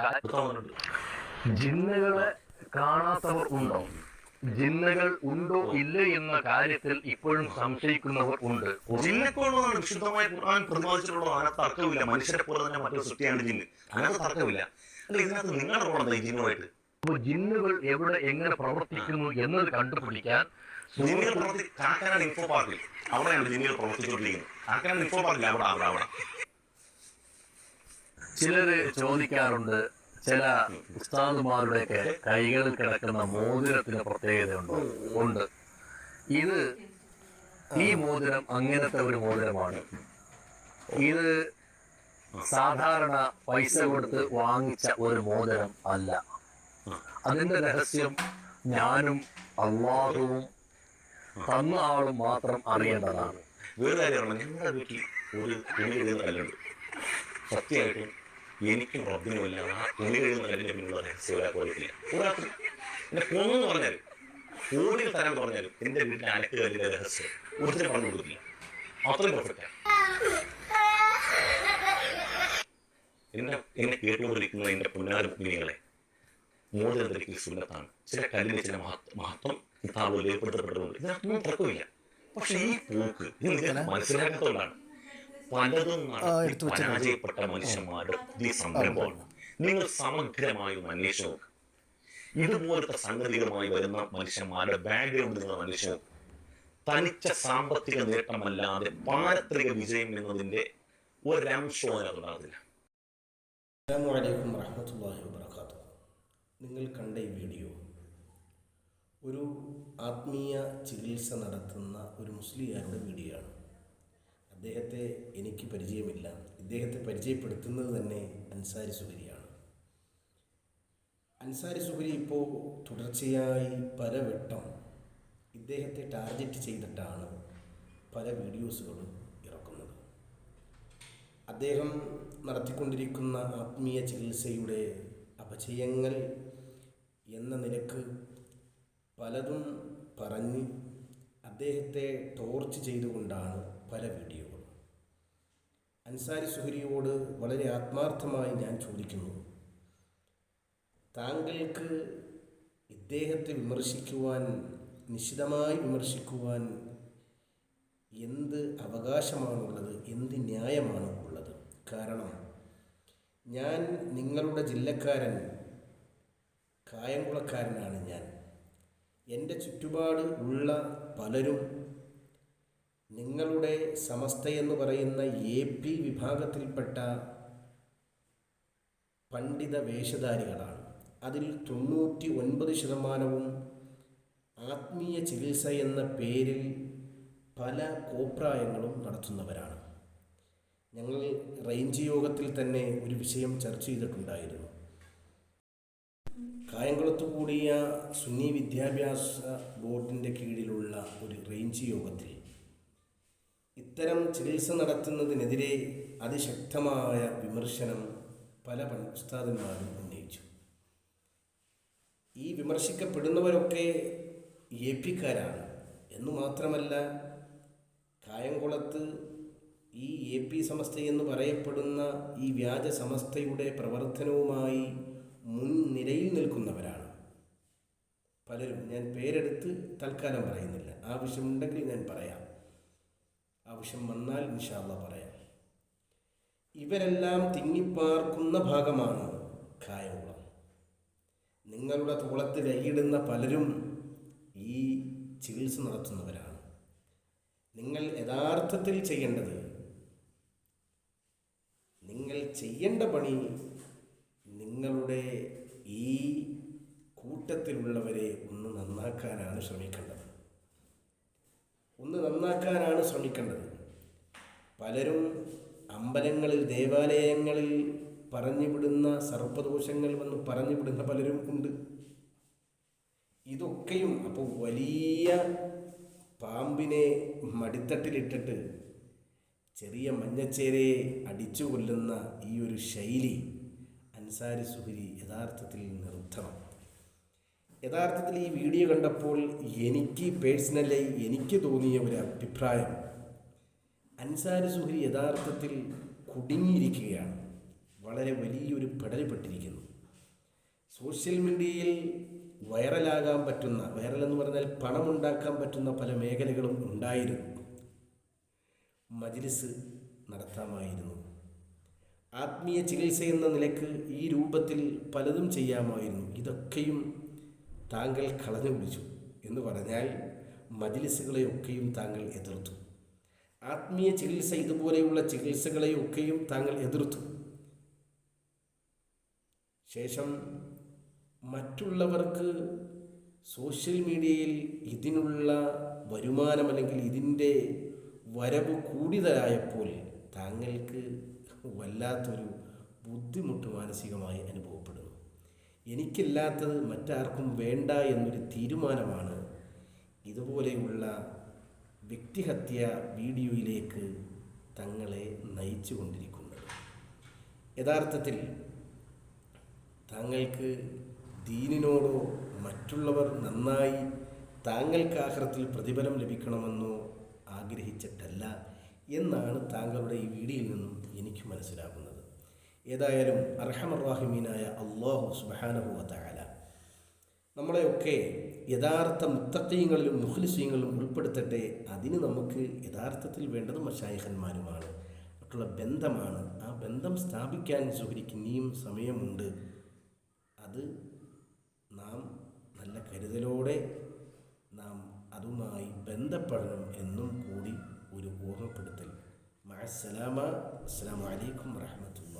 കാര്യം. ജിന്നുകളെ കാണാത്തവർ ഉണ്ടോ? ജിന്നുകൾ ഉണ്ടോ ഇല്ല എന്ന കാര്യത്തിൽ ഇപ്പോഴും സംശയിക്കുന്നവർ ഉണ്ട്. ജിന്നെക്കൊള്ളുന്നതാണ് വിശുദ്ധമായ ഖുർആൻ പ്രതിപാദിച്ചിട്ടുള്ളത്. അതിനകത്ത് തർക്കമില്ല. മനുഷ്യരെ പോലെ തന്നെ മറ്റൊരു സൃഷ്ടിയാണ് ജിന്ന്. അതിനകത്ത് തർക്കമില്ല. അല്ല, ഇതിനകത്ത് നിങ്ങളുടെ റോളെന്താ ഈ ജിന്നുമായിട്ട്? അപ്പോൾ ജിന്നുകൾ എവിടെ എങ്ങനെ പ്രവർത്തിക്കുന്നു എന്നത് കണ്ടുപിടിക്കാൻ ജിന്നുകൾ കാക്കനാട് ഇൻഫോ പാർക്കിൽ അവിടെയാണ് ജിന്നുകൾ പ്രവർത്തിച്ചുകൊണ്ടിരിക്കുന്നത്. കാക്കനാട് ഇൻഫോ പാർക്കിൽ അവിടെ ചിലര് ചോദിക്കാറുണ്ട്, ചില ഉസ്താദുമാരുടെയൊക്കെ കൈകളിൽ കിടക്കുന്ന മോതിരത്തിന് പ്രത്യേകതയുണ്ടോ? ഉണ്ട്. ഈ മോതിരം അങ്ങനത്തെ ഒരു മോതിരമാണ്. ഇത് സാധാരണ പൈസ കൊടുത്ത് വാങ്ങിച്ച ഒരു മോതിരം അല്ല. അതിന്റെ രഹസ്യം ഞാനും അള്ളാഹുവും തന്ന ആളും മാത്രം അറിയേണ്ടതാണ്. വേറെ കാര്യമാണ്, ഞങ്ങളുടെ വീട്ടിൽ ഒരു തുണി കഴിയുന്ന കല്ലുണ്ട്. സത്യമായിട്ടും എനിക്കും റബ്ബിനുമില്ല ആ തുണി കഴിയുന്ന കല്ലിൻ്റെ പിന്നുള്ള രഹസ്യം ഒരാൾക്കില്ല. ഒരാൾക്ക് എന്നെ കൊന്നു പറഞ്ഞാലും കോടികൾ തരാൻ പറഞ്ഞാലും എൻ്റെ വീട്ടിൽ അനക്ക് കല്ലിൻ്റെ രഹസ്യം ഒരിക്കലും പറഞ്ഞു കൊടുക്കില്ല. അത്രയും പെർഫെക്റ്റാണ്. എന്നെ കേട്ടുകൊണ്ടിരിക്കുന്ന എൻ്റെ പുന്നാര കുഞ്ഞുങ്ങളെ, മോചനത്തിലേക്ക് സുന്നത്താണ്. ചില കല്ലിന് ചില മഹത്വം കിതാബുകൾ ഏർപ്പെടുത്തപ്പെട്ടിട്ടുണ്ട്. ഇതിനകത്തൊന്നും തർക്കമില്ല. പക്ഷെ ഈ പോക്ക് ഇത് മനസ്സിലാക്കാത്തതുകൊണ്ടാണ് പലതും നടത്തി പരാജയപ്പെട്ട മനുഷ്യന്മാരുടെ പുതിയ സംരംഭമാണ്. നിങ്ങൾ സമഗ്രമായി ഒന്ന് അന്വേഷിച്ചു നോക്ക്. ഇതുപോലത്തെ സംഗതികളുമായി വരുന്ന മനുഷ്യന്മാരുടെ ബാക്ക്ഗ്രൗണ്ട് നിങ്ങൾ അന്വേഷിച്ചു നോക്ക്. തനിച്ച സാമ്പത്തിക നേട്ടമല്ലാതെ പാരത്രിക വിജയം എന്നതിൻ്റെ ഒരംശവും അതിനകത്തുണ്ടാകുന്നില്ല. അസ്സലാമു അലൈക്കും വറഹ്മത്തുള്ളാഹി വബറകാതുഹു. നിങ്ങൾ കണ്ട ഈ വീഡിയോ ഒരു ആത്മീയ ചികിത്സ നടത്തുന്ന ഒരു മുസ്ലിയാരുടെ വീഡിയോ ആണ്. അദ്ദേഹത്തെ എനിക്ക് പരിചയമില്ല. ഇദ്ദേഹത്തെ പരിചയപ്പെടുത്തുന്നത് തന്നെ അൻസാരി സുഹരിയാണ്. അൻസാരി സുഹരി ഇപ്പോൾ തുടർച്ചയായി പലവട്ടം ഇദ്ദേഹത്തെ ടാർഗറ്റ് ചെയ്തിട്ടാണ് പല വീഡിയോസുകളും ഇറക്കുന്നത്. അദ്ദേഹം നടത്തിക്കൊണ്ടിരിക്കുന്ന ആത്മീയ ചികിത്സയുടെ അപചയങ്ങൾ എന്ന നിലക്ക് പലതും പറഞ്ഞ് അദ്ദേഹത്തെ ടോർച്ച് ചെയ്തുകൊണ്ടാണ് പല വീഡിയോകളും. അൻസാരി സുഹരിയോട് വളരെ ആത്മാർത്ഥമായി ഞാൻ ചോദിക്കുന്നു, താങ്കൾക്ക് ഇദ്ദേഹത്തെ വിമർശിക്കുവാൻ, നിശിതമായി വിമർശിക്കുവാൻ എന്ത് അവകാശമാണുള്ളത്, എന്ത് ന്യായമാണ് ഉള്ളത്? കാരണം ഞാൻ നിങ്ങളുടെ ജില്ലക്കാരൻ, കായംകുളക്കാരനാണ് ഞാൻ. എൻ്റെ ചുറ്റുപാട് ഉള്ള പലരും നിങ്ങളുടെ സമസ്തയെന്ന് പറയുന്ന AP വിഭാഗത്തിൽപ്പെട്ട പണ്ഡിത വേഷധാരികളാണ്. അതിൽ 99% ആത്മീയ ചികിത്സ എന്ന പേരിൽ പല കോപ്രായങ്ങളും നടത്തുന്നവരാണ്. ഞങ്ങൾ റേഞ്ച് യോഗത്തിൽ തന്നെ ഒരു വിഷയം ചർച്ച ചെയ്തിട്ടുണ്ടായിരുന്നു. കായംകുളത്ത് കൂടിയ സുന്നി വിദ്യാഭ്യാസ ബോർഡിൻ്റെ കീഴിലുള്ള ഒരു റേഞ്ച് യോഗത്തിൽ ഇത്തരം ചികിത്സ നടത്തുന്നതിനെതിരെ അതിശക്തമായ വിമർശനം പല ഉസ്താദന്മാരും ഉന്നയിച്ചു. ഈ വിമർശിക്കപ്പെടുന്നവരൊക്കെ AP-ക്കാരാണ് എന്നു മാത്രമല്ല, കായംകുളത്ത് ഈ AP സമസ്തയെന്ന് പറയപ്പെടുന്ന ഈ വ്യാജ സമസ്തയുടെ പ്രവർത്തനവുമായി മുൻനിരയിൽ നിൽക്കുന്നവരാണ് പലരും. ഞാൻ പേരെടുത്ത് തൽക്കാലം പറയുന്നില്ല. ആവശ്യമുണ്ടെങ്കിൽ ഞാൻ പറയാം, ആവശ്യം വന്നാൽ ഇൻഷാ അല്ലാഹ് പറയാം. ഇവരെല്ലാം തിങ്ങിപ്പാർക്കുന്ന ഭാഗമാണ് കായംകുളം. നിങ്ങളുടെ തോളത്ത് കൈയിടുന്ന പലരും ഈ ചികിത്സ നടത്തുന്നവരാണ്. നിങ്ങൾ യഥാർത്ഥത്തിൽ ചെയ്യേണ്ടത്, നിങ്ങൾ ചെയ്യേണ്ട പണി നിങ്ങളുടെ ഈ കൂട്ടത്തിലുള്ളവരെ ഒന്ന് നന്നാക്കാനാണ് ശ്രമിക്കേണ്ടത്. പലരും അമ്പലങ്ങളിൽ, ദേവാലയങ്ങളിൽ പറഞ്ഞുവിടുന്ന സർപ്പദോഷങ്ങൾ വന്ന് പറഞ്ഞുവിടുന്ന പലരും ഉണ്ട്. ഇതൊക്കെയും അപ്പോൾ വലിയ പാമ്പിനെ മടിത്തട്ടിലിട്ടിട്ട് ചെറിയ മഞ്ഞച്ചേരയെ അടിച്ചു കൊല്ലുന്ന ഈ ഒരു ശൈലി അൻസാരി സുഹരി യഥാർത്ഥത്തിൽ നിർത്തണം. യഥാർത്ഥത്തിൽ ഈ വീഡിയോ കണ്ടപ്പോൾ എനിക്ക് പേഴ്സണലി എനിക്ക് തോന്നിയ ഒരു അഭിപ്രായം, അൻസാരി സുഹരി യഥാർത്ഥത്തിൽ കുടുങ്ങിയിരിക്കുകയാണ്. വളരെ വലിയൊരു പെടൽപ്പെട്ടിരിക്കുന്നു. സോഷ്യൽ മീഡിയയിൽ വൈറലാകാൻ പറ്റുന്ന, വൈറലെന്ന് പറഞ്ഞാൽ പണമുണ്ടാക്കാൻ പറ്റുന്ന പല മേഖലകളും ഉണ്ടായിരുന്നു. മജ്‌ലിസ് നടത്താമായിരുന്നു. ആത്മീയ ചികിത്സ എന്ന നിലക്ക് ഈ രൂപത്തിൽ പലതും ചെയ്യാമായിരുന്നു. ഇതൊക്കെയും താങ്കൾ കളഞ്ഞു കുടിച്ചു എന്ന് പറഞ്ഞാൽ മജ്‌ലിസുകളെയൊക്കെയും താങ്കൾ എതിർത്തു. ആത്മീയ ചികിത്സ, ഇതുപോലെയുള്ള ചികിത്സകളെയൊക്കെയും താങ്കൾ എതിർത്തു. ശേഷം മറ്റുള്ളവർക്ക് സോഷ്യൽ മീഡിയയിൽ ഇതിനുള്ള വരുമാനം അല്ലെങ്കിൽ ഇതിൻ്റെ വരവ് കൂടുതലായപ്പോൾ താങ്കൾക്ക് വല്ലാത്തൊരു ബുദ്ധിമുട്ട് മാനസികമായി അനുഭവപ്പെടുന്നു. എനിക്കില്ലാത്തത് മറ്റാർക്കും വേണ്ട എന്നൊരു തീരുമാനമാണ് ഇതുപോലെയുള്ള വ്യക്തിഹത്യ വീഡിയോയിലേക്ക് തങ്ങളെ നയിച്ചു കൊണ്ടിരിക്കുന്നത്. യഥാർത്ഥത്തിൽ താങ്കൾക്ക് ദീനിനോടോ മറ്റുള്ളവർ നന്നായി താങ്കൾക്ക് ആഖിറത്തിൽ പ്രതിഫലം ലഭിക്കണമെന്നോ ആഗ്രഹിച്ചിട്ടല്ല എന്നാണ് താങ്കളുടെ ഈ വീഡിയോയിൽ നിന്നും എനിക്ക് മനസ്സിലാകുന്നത്. ഏതായാലും അർഹമർ റഹീമീനായ അല്ലാഹു സുബ്ഹാനഹു വ തആല നമ്മളെയൊക്കെ യഥാർത്ഥ മുത്തഖീങ്ങളിലും മുഖ്ലിസീങ്ങളിലും ഉൾപ്പെടുത്തട്ടെ. അതിന് നമുക്ക് യഥാർത്ഥത്തിൽ വേണ്ടത് മശായിഖന്മാരുമാണ്, മറ്റുള്ള ബന്ധമാണ്. ആ ബന്ധം സ്ഥാപിക്കാൻ സുഹൃക്ക് ഇനിയും സമയമുണ്ട്. അത് നാം നല്ല കരുതലോടെ നാം അതുമായി ബന്ധപ്പെടണം എന്നും കൂടി ഒരു ഓർമ്മപ്പെടുത്തൽ. മഅസ്സലാമ. അസ്സലാമു അലൈക്കും വറഹ്മത്തുള്ളാഹി.